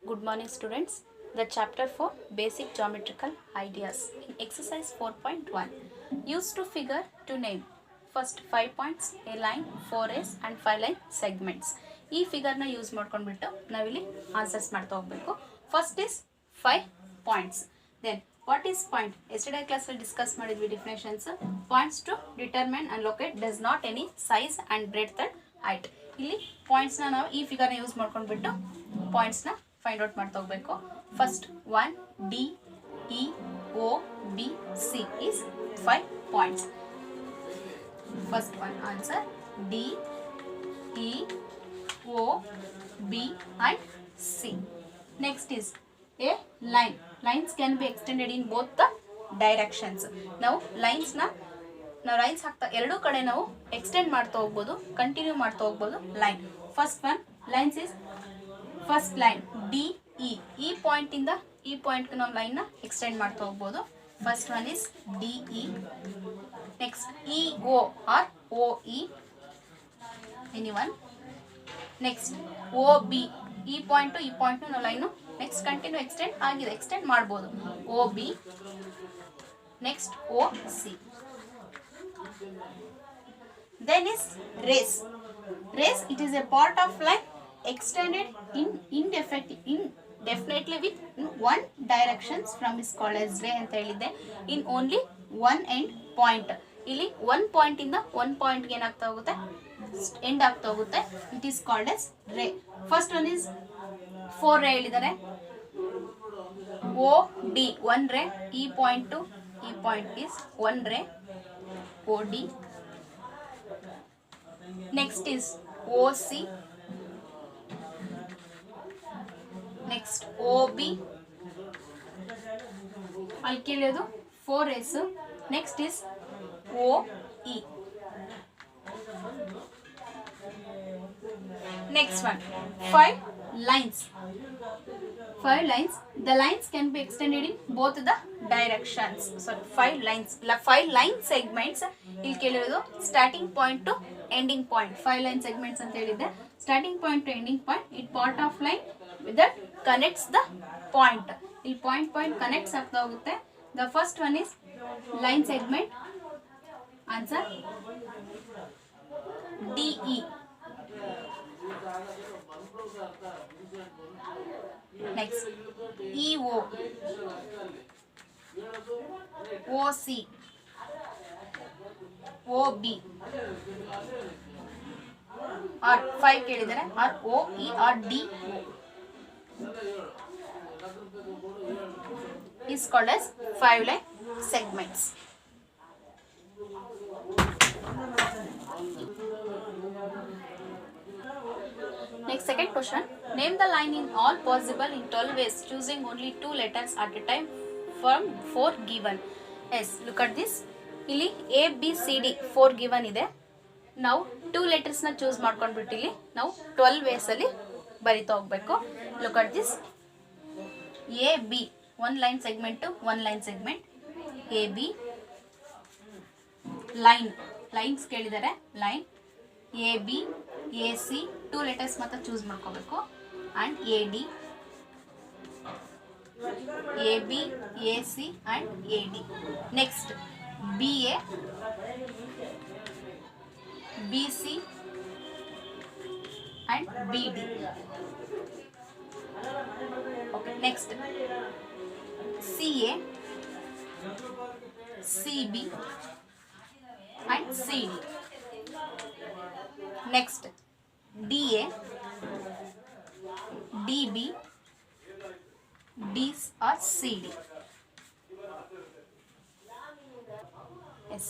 Good morning, students. The chapter for basic geometrical ideas in exercise 4.1. Use to figure to name. First 5 points, a line, 4 rays and 5 line segments. ಈ ಫಿಗರ್ನ use ಮಾಡ್ಕೊಂಡ್ಬಿಟ್ಟು ನಾವಿಲ್ಲಿ answers ಮಾಡ್ತಾ ಹೋಗಬೇಕು. First is 5 points. Then what is point? Yesterday ಕ್ಲಾಸಲ್ಲಿ discuss ಮಾಡಿದ್ವಿ definitions. Points to determine and locate does not any size and breadth and height. ಇಲ್ಲಿ ಪಾಯಿಂಟ್ಸ್ನ ನಾವು ಈ ಫಿಗರ್ನ ಯೂಸ್ ಮಾಡ್ಕೊಂಡ್ಬಿಟ್ಟು ಪಾಯಿಂಟ್ಸ್ನ ಫೈಂಡ್ ಔಟ್ ಮಾಡ್ತಾ ಹೋಗಬೇಕು. First 1 D E O B C is 5 points. First one answer D E O B and C. Next is a line. Lines can be extended in both the directions. ನಾವು ಲೈನ್ಸ್ನ ಹಾಕ್ತಾ ಎರಡೂ ಕಡೆ ನಾವು extend ಮಾಡ್ತಾ ಹೋಗ್ಬೋದು, continue ಮಾಡ್ತಾ ಹೋಗ್ಬೋದು. Line first one lines is first line D E. ಈ ಪಾಯಿಂಟಿಂದ ಈ ಪಾಯಿಂಟ್ಗೆ ನಾವು ಲೈನ್ನ ಎಕ್ಸ್ಟೆಂಡ್ ಮಾಡ್ತಾ ಹೋಗ್ಬೋದು. First one is D E. Next E O R O E, any one. Next O B. ಈ ಪಾಯಿಂಟು ನಾವು ಲೈನು ನೆಕ್ಸ್ಟ್ ಕಂಟಿನ್ಯೂ ಎಕ್ಸ್ಟೆಂಡ್ ಆಗಿದೆ, ಎಕ್ಸ್ಟೆಂಡ್ ಮಾಡ್ಬೋದು. O B. Next O C. Then is rays. Rays, it is a part of line extended indefinitely with one directions from is called as ray ಅಂತ ಹೇಳಿದ್ದೆ. In only one end point. ಇಲ್ಲಿ one point ಇಂದ one point ಗೆ ಏನಾಗ್ತಾ ಹೋಗುತ್ತೆ, end ಆಗ್ತಾ ಹೋಗುತ್ತೆ. It is called as ray. First one is 4 ray ಹೇಳಿದ್ದಾರೆ. O D 1 ray. ಈ point to ಈ point is 1 ray. O D. Next is OC. Next OB. ಅಲ್ಲಿ ಕೇಳೋದು 4 rays. Next is OE. Next one 5 lines. 5 lines. The lines can be extended in both the directions. So 5 lines. 5 line segments. ಇಲ್ಲಿ ಕೇಳಿರೋದು starting point to ending point. 5 line segments ಅಂತ ಹೇಳಿದ್ದೆ. Starting point to ending point. It part of line that connects the point. ಇಲ್ಲಿ point connects ಆಗ್ತಾ ಹೋಗುತ್ತೆ. The first one is line segment. Answer D E. Next E O, O C, O B. Or 5 ಕೇಳಿದರೆ or O E or D is called as 5 line segments. Next, second question. Name the line in all possible in 12 ways, choosing only 2 letters at a time from 4 given. Yes, look at this. ಇಲ್ಲಿ A B C D 4 given ಇದೆ. ನಾವು 2 ಲೆಟರ್ಸ್ನ choose ಮಾಡ್ಕೊಂಡ್ಬಿಟ್ಟು ಇಲ್ಲಿ ನಾವು 12 ವೇಸಲ್ಲಿ ಬರಿತಾ ಹೋಗ್ಬೇಕು. Look at this. A B 1 line segment to 1 line segment. A B line, lines ಕೇಳಿದ್ದಾರೆ. Line A B A C 2 letters ಮಾತ್ರ ಚೂಸ್ ಮಾಡ್ಕೋಬೇಕು. And A D, A B A C and A D. Next B A, B C and B D. Okay. Next C A, C B and C D. Next D A, D B, D or C D. Yes.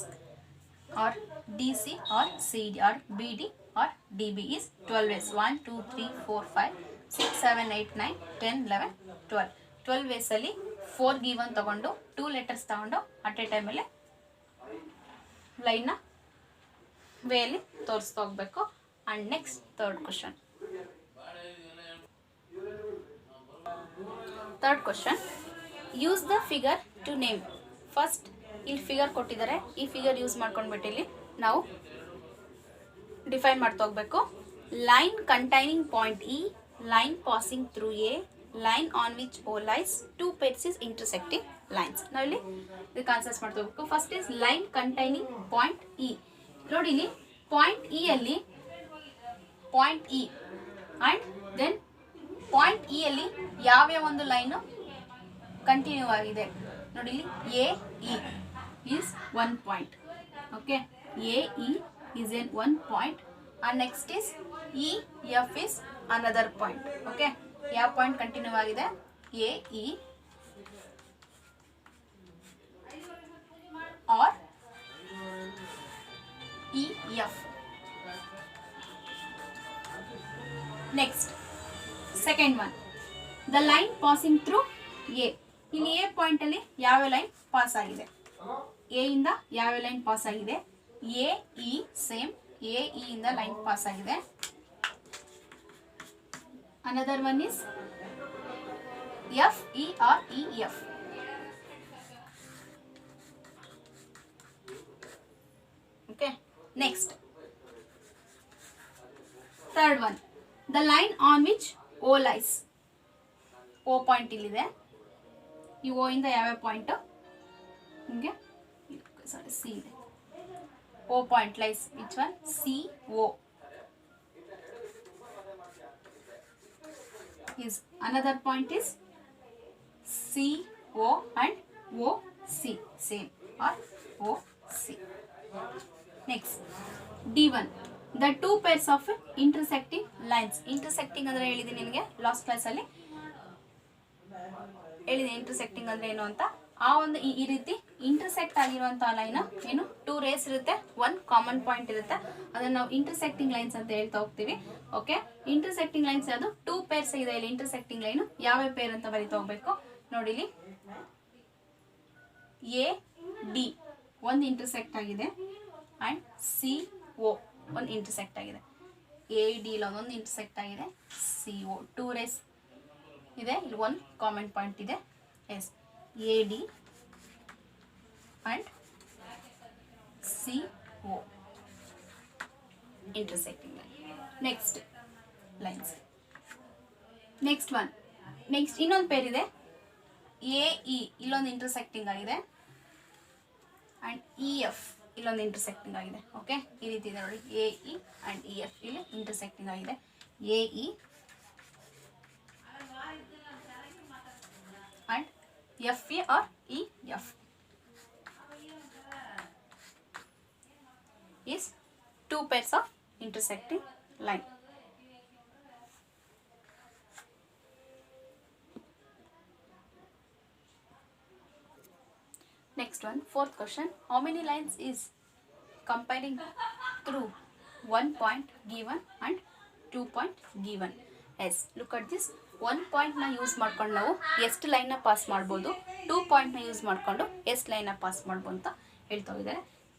Or DC or CD or BD or DB is 12 ways. 1, 2, 3, 4, 5, 6, 7, 8, 9, 10, 11, 12. 12 ways ಅಲ್ಲಿ 4 given ತಗೊಂಡು 2 letters ತಗೊಂಡು at A ಟೈಮಲ್ಲಿ ಲೈನ್ನ ವೇಲಿ ತೋರಿಸ್ತಾ ಹೋಗ್ಬೇಕು. And next third question. Third question. Use the figure to name. First ಇಲ್ಲಿ figure ಕೊಟ್ಟಿದ್ದಾರೆ. ಈ ಫಿಗರ್ ಯೂಸ್ ಮಾಡ್ಕೊಂಡ್ಬಿಟ್ಟು ಇಲ್ಲಿ ನಾವು ಡಿಫೈನ್ ಮಾಡ್ತಾ ಹೋಗ್ಬೇಕು. Line containing point E, line passing through A, line on which O lies two pairs is intersecting lines. ನಾವಿಲ್ಲಿ ಇದಕ್ಕೆ ಆನ್ಸರ್ಸ್ ಮಾಡ್ತಾ ಹೋಗ್ಬೇಕು. First is line containing point E. ನೋಡಿ ಇಲ್ಲಿ ಪಾಯಿಂಟ್ ಇ ಅಲ್ಲಿ point E and then point E ಅಲ್ಲಿ ಯಾವ್ಯಾವ ಒಂದು ಲೈನು ಕಂಟಿನ್ಯೂ ಆಗಿದೆ ನೋಡಿ ಇಲ್ಲಿ A E is one point. Okay, A E is in one point and next is E F is another point. Okay, ಯಾವ point continue ಆಗಿದೆ A E or E F. Next second one, the line passing through A. ಇಲ್ಲಿ A point ಅಲ್ಲಿ ಯಾವ line pass ಆಗಿದೆ, A ಇಂದ ಯಾವ line pass ಆಗಿದೆ, A E same A E ಇಂದ ಲೈನ್ ಪಾಸ್ ಆಗಿದೆ. Another one is F E R E F. Okay, next third one, the line on which O lies. O point ಇಲ್ಲಿದೆ, ಈ O ಇಂದ ಯಾವ್ಯಾವ point ನಿಮಗೆ sorry C ಇದೆ. O point lies which one? C O is another point is C O and O C same or O C. Next D1, the two pairs of intersecting lines. Intersecting ಅಂದ್ರೆ ಹೇಳಿದೆ ನಿಮಗೆ last class ಅಲ್ಲಿ ಹೇಳಿದೆ intersecting ಅಂದ್ರೆ ಏನು ಅಂತ. ಆ ಒಂದು ಈ ರೀತಿ ಇಂಟರ್ಸೆಕ್ಟ್ ಆಗಿರುವಂತಹ ಲೈನ್ ಏನು ಟೂ ರೇಸ್ ಇರುತ್ತೆ, ಒನ್ ಕಾಮನ್ ಪಾಯಿಂಟ್ ಇರುತ್ತೆ, ಅದನ್ನ ನಾವು ಇಂಟರ್ಸೆಕ್ಟಿಂಗ್ ಲೈನ್ಸ್ ಅಂತ ಹೇಳ್ತಾ ಹೋಗ್ತೀವಿ. ಓಕೆ, ಇಂಟರ್ಸೆಕ್ಟಿಂಗ್ ಲೈನ್ಸ್ ಯಾವುದು ಟೂ ಪೇರ್ಸ್ ಇದೆ ಇಲ್ಲಿ. ಇಂಟರ್ಸೆಕ್ಟಿಂಗ್ ಲೈನ್ ಯಾವ ಪೇರ್ ಅಂತ ಬರೀತಾ ಹೋಗ್ಬೇಕು. ನೋಡಿ ಇಲ್ಲಿ ಎ ಡಿ ಒಂದು ಇಂಟರ್ಸೆಕ್ಟ್ ಆಗಿದೆ ಅಂಡ್ ಸಿ ಓ ಒಂದು ಇಂಟರ್ಸೆಕ್ಟ್ ಆಗಿದೆ. ಎ ಡಿ ಒಂದು ಇಂಟರ್ಸೆಕ್ಟ್ ಆಗಿದೆ, ಸಿ ಓ ಟೂ ರೇಸ್ ಇದೆ, ಇಲ್ಲಿ ಒಂದು ಕಾಮನ್ ಪಾಯಿಂಟ್ ಇದೆ. Yes, A D and CO intersecting line. Next lines. Next one, next ಇನ್ನೊಂದು ಪೇರ್ ಇದೆ ಎ ಇ ಇಲ್ಲೊಂದು ಇಂಟರ್ಸೆಕ್ಟಿಂಗ್ ಆಗಿದೆ ಅಂಡ್ ಇ ಎಫ್ ಇಲ್ಲೊಂದು ಇಂಟರ್ಸೆಕ್ಟಿಂಗ್ ಆಗಿದೆ. ಓಕೆ, ಈ ರೀತಿ ಇದೆ ನೋಡಿ, A E and E F ಇಲ್ಲಿ ಇಂಟರ್ಸೆಕ್ಟಿಂಗ್ ಆಗಿದೆ. A E and F A R E F is two pairs of intersecting line. Next one, fourth question, how many lines is comparing through one point given and 2 point given? Yes, look at this. one point na use ಮಾಡ್ಕೊಂಡು ನಾವು ಎಷ್ಟು line ನ pass ಮಾಡ್ಬೋದು, 2 point ನ use ಮಾಡ್ಕೊಂಡು ಎಷ್ಟು line ನ pass ಮಾಡ್ಬೋದು ಅಂತ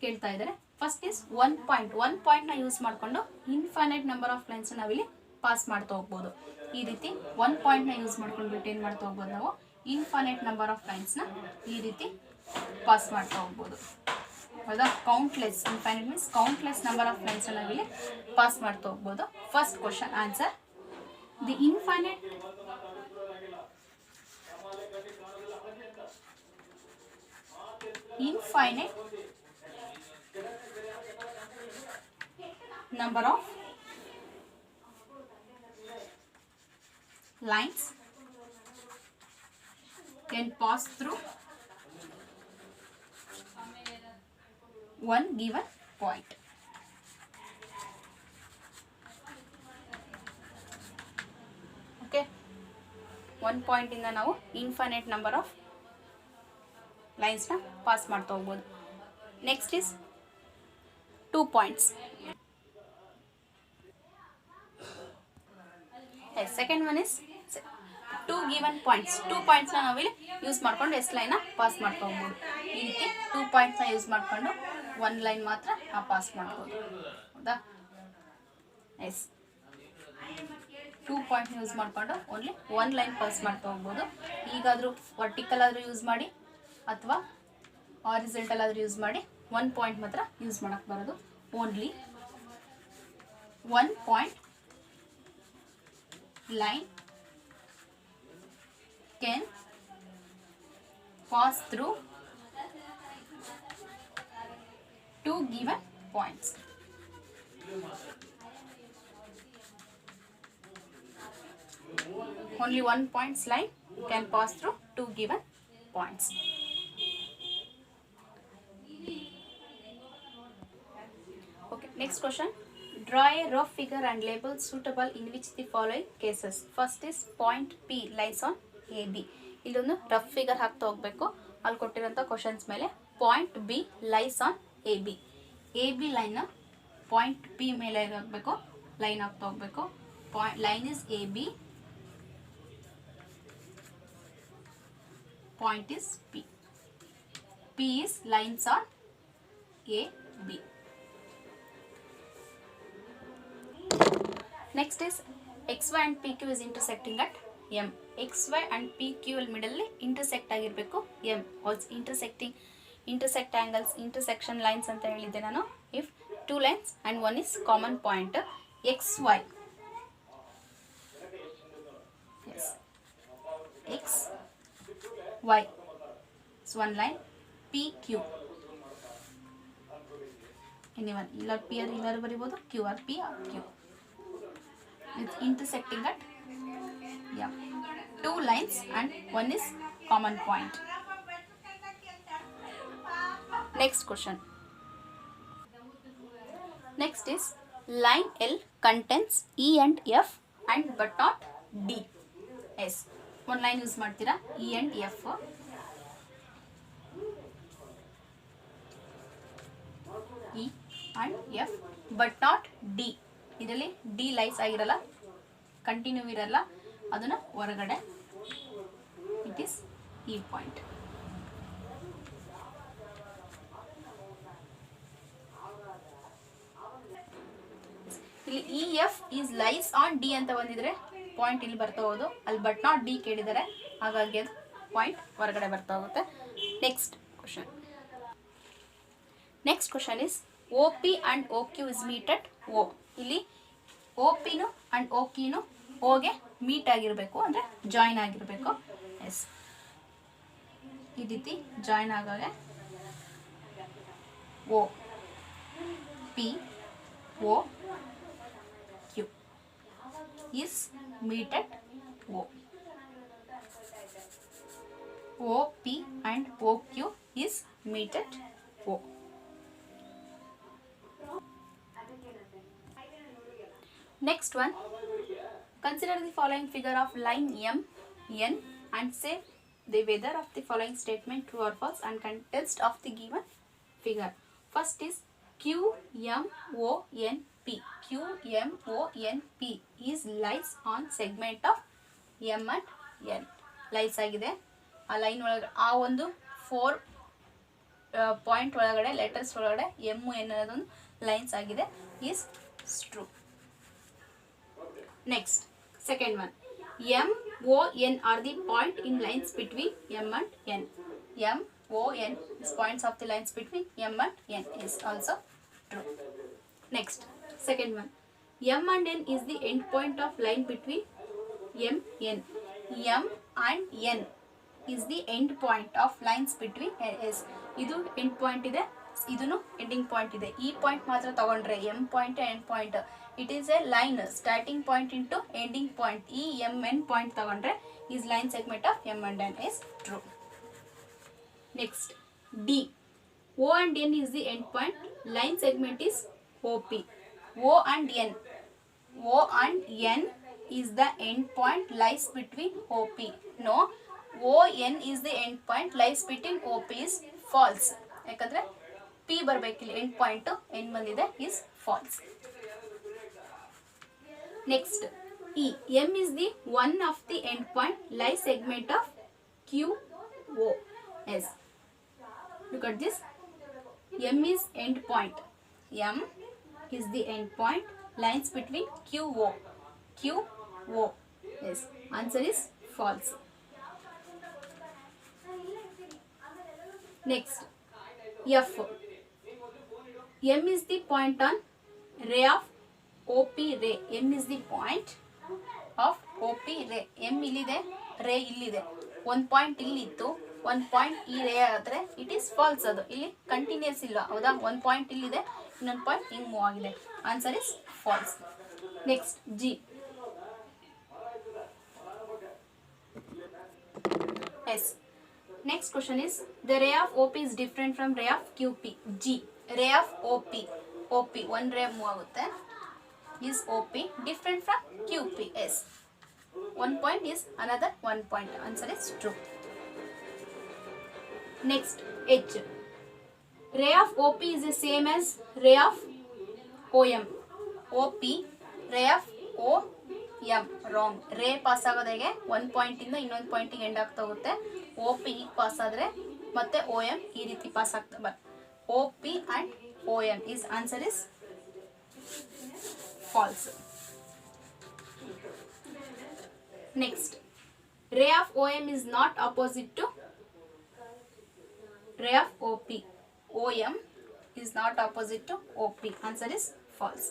ಕೇಳ್ತಾ ಇದ್ದಾರೆ. ಫಸ್ಟ್ ಇಸ್ ಒನ್ ಪಾಯಿಂಟ್ ನ ಯೂಸ್ ಮಾಡಿಕೊಂಡು ಇನ್ಫೈನೈಟ್ ನಂಬರ್ ಆಫ್ ಲೈನ್ಸ್ ನಾವಿಲ್ಲಿ ಪಾಸ್ ಮಾಡ್ತಾ ಹೋಗ್ಬೋದು. ಈ ರೀತಿ ಒನ್ ಪಾಯಿಂಟ್ ನ ಯೂಸ್ ಮಾಡ್ಕೊಂಡ್ಬಿಟ್ಟು ಏನು ಮಾಡ್ತಾ ಹೋಗ್ಬೋದು ನಾವು ಇನ್ಫೈನೈಟ್ ನಂಬರ್ ಆಫ್ ಲೈನ್ಸ್ ನ ಈ ರೀತಿ ಪಾಸ್ ಮಾಡ್ತಾ ಹೋಗ್ಬೋದು. ಹೌದಾ, countless, infinite means countless number of lines ನಾವಿಲ್ಲಿ ಪಾಸ್ ಮಾಡ್ತಾ ಹೋಗ್ಬೋದು. First question answer, the infinite number of lines can pass through one given point. Okay, one point ಇಂದ ನಾವು infinite number of lines ನ ಪಾಸ್ ಮಾಡ್ತಾ ಹೋಗ್ಬೋದು. Next is 2 points. Second one is 2 given points. 2 points ನ ನಾವಿಲ್ಲಿ use ಮಾಡ್ಕೊಂಡು ಎಷ್ಟು line pass ಮಾಡ್ತಾ ಹೋಗ್ಬೋದು. ಈ ರೀತಿ 2 points ನ ಯೂಸ್ ಮಾಡ್ಕೊಂಡು ಒಂದು ಲೈನ್ ಮಾತ್ರ ಪಾಸ್ ಮಾಡ್ಬೋದು. ಹೌದಾ, ಎಸ್, 2 point ಯೂಸ್ ಮಾಡ್ಕೊಂಡು ಓನ್ಲಿ ಒನ್ ಲೈನ್ ಪಾಸ್ ಮಾಡ್ತಾ ಹೋಗ್ಬೋದು. ಈಗಾದರೂ ವರ್ಟಿಕಲ್ ಆದರೂ ಯೂಸ್ ಮಾಡಿ ಅಥವಾ ಹಾರಿಜಾಂಟಲ್ ಆದರೂ ಯೂಸ್ ಮಾಡಿ, 1 point ಮಾತ್ರ ಯೂಸ್ ಮಾಡಕ್ಕೆ ಬರೋದು. Only 1 point line pass through two given points. Only one point line can pass through two given points. Okay, next question. Draw a rough figure and label suitable in which the following cases. First is point P lies on AB. ಇಲ್ಲೊಂದು rough figure ಹಾಕ್ತಾ ಹೋಗಬೇಕು. ಅಲ್ಲಿ ಕೊಟ್ಟಿರೋಂಥ questions ಮೇಲೆ point B lies on A B line point P ಮೇಲೆ ಹಾಕಬೇಕು, line ಹಾಕ್ತಾ ಹೋಗಬೇಕು. Line is A B, point is P. P is lines on A, B. Next is XY and PQ is intersecting at M. XY and PQ middle intersect ಆಗಿರಬೇಕು M. Also intersect angles, intersection lines ಅಂತ ಹೇಳಿದ್ದೆ ನಾನು. If two lines and one is common point, XY. Yes. X Y is one line, PQ. Anyone? Either P or either ಬರಿಬೋದು, Q or P or Q. It's intersecting at yeah. Two lines and one is common point. Next question. Next is line L contains E and F and but not D. Yes. One line use ಮಾಡ್ತೀರಾ E and F. E and F but not D. ಇದರಲ್ಲಿ D lies ಆಗಿರಲ್ಲ, continue ಇರಲ್ಲ, ಅದನ್ನ ಹೊರಗಡೆ. It is E point. ಇಲ್ಲಿ EF is lies on D ಅಂತ ಬಂದಿದ್ರೆ point ಇಲ್ಲಿ ಬರ್ತಾ ಹೋಗೋದು, ಅಲ್ಲಿ ಬಟ್ ನಾಟ್ ಡಿ ಕೇಳಿದರೆ ಹಾಗಾಗಿ ಅದು ಪಾಯಿಂಟ್ ಹೊರಗಡೆ ಬರ್ತಾ ಹೋಗುತ್ತೆ. Next question is OP and OQ is meet at O. ಇಲ್ಲಿ OPನು ಅಂಡ್ OQನು Oಗೆ ಮೀಟ್ ಆಗಿರಬೇಕು, ಅಂದರೆ ಜಾಯಿನ್ ಆಗಿರಬೇಕು. ಎಸ್, ಈ ರೀತಿ join ಆಗಾಗೆ O P O Q is meet at O. OP and OQ is meet at O. Next one, consider the following figure of line M, N and say the whether of the following statement true or false and context of the given figure. First is QMONP. QMONP is lies on segment of M and N. Lies ಆಗಿದೆ. ಆ line ಒಳಗಡೆ ಆ ಒಂದು 4 point ಒಳಗಡೆ letters ಒಳಗಡೆ M N ಅನ್ನೋದೊಂದು lines ಆಗಿದೆ. Is true. Next second one, M O N are the point in lines between M and N. M O N is points of the lines between M and N is also true. Next second one, M and N is the end point of line between M N. M and N is the end point of lines between S. ಇದು end point ಇದೆ, ಇದನ್ನು ending point ಇದೆ. ಈ point ಮಾತ್ರ ತಗೊಂಡ್ರೆ M point end point, it is A line starting point into ending point. ಈ M N point ತಗೊಂಡ್ರೆ is line segment of M and N is true. Next D, O and N is the end point, line segment is OP. O and N is the end point lies between OP. No, ON is the end point lies between OP is false. ಯಾಕಂದ್ರೆ P ಬರಬೇಕಿಲ್ಲ, end point end ಬಂದಿದೆ, is false. Next E, M is the one of the end point lies segment of QO. Yes, look at this. M is end point. M is the end point lines between QO. Yes, answer is false. Next F, M is the point on ray of OP ray. M is the point of OP ray. M ಇಲ್ಲಿದೆ, ray ಇಲ್ಲಿದೆ. ಒಂದು point ಇಲ್ಲಿತ್ತು, 1 point ಈ ರೇ ಆದರೆ it is false. ಅದು ಇಲ್ಲಿ continuous ಇಲ್ಲ ಹೌದಾ, 1 ಪಾಯಿಂಟ್ ಇಲ್ಲಿದೆ, ಇನ್ನೊಂದು ಪಾಯಿಂಟ್ ಹಿಂಗೆ ಮೂವ್ ಆಗಿದೆ. Answer is false. Next G. S. Next question is the ray of OP is different from ray of QP. G. Ray of OP one ray move ಆಗುತ್ತೆ is OP different from QP. S. 1 point is another 1 point. Answer is true. Next H. Ray of OP is the same as ray of OM. OP ray of OM wrong. ray pass ಆಗೋದಾಗೆ 1 point ಇಂದ ಇನ್ನೊಂದು ಪಾಯಿಂಟಿಗೆ end ಆಗ್ತಾ ಹೋಗುತ್ತೆ. OP pass ಆದರೆ ಮತ್ತೆ OM ಈ ರೀತಿ pass ಆಗ್ತಾ ಬರ್. OP and OM is answer is false. Next, ray of OM is not opposite to ray of OP. OM is not opposite to OP. Answer is false.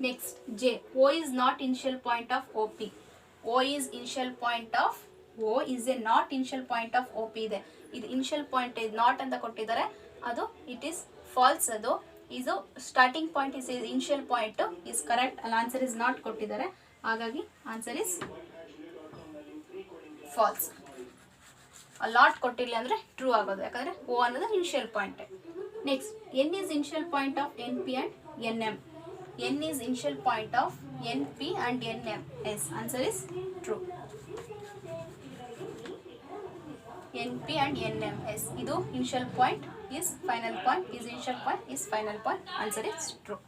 Next, J. O is not initial point of OP. O is initial point of O is a not initial point of OP ಇದೆ. ಇದು initial point is not ಅಂತ ಕೊಟ್ಟಿದ್ದಾರೆ, ಅದು it is false. ಅದು ಇದು starting point is initial point is correct. ಅಲ್ಲಿ answer is not ಕೊಟ್ಟಿದ್ದಾರೆ, ಹಾಗಾಗಿ ಆನ್ಸರ್ ಇಸ್ ಫಾಲ್ಸ್. ಲಾಟ್ ಕೊಟ್ಟಿಲ್ಲ ಅಂದರೆ ಟ್ರೂ ಆಗೋದು, ಯಾಕಂದರೆ ಓ ಅನ್ನೋದು initial point. Next, N is initial point of NP and NM. N is initial point of NP and NM. Yes, answer is true. NP and NM. Yes, idu initial point is final point, is initial point is final point. Answer is true.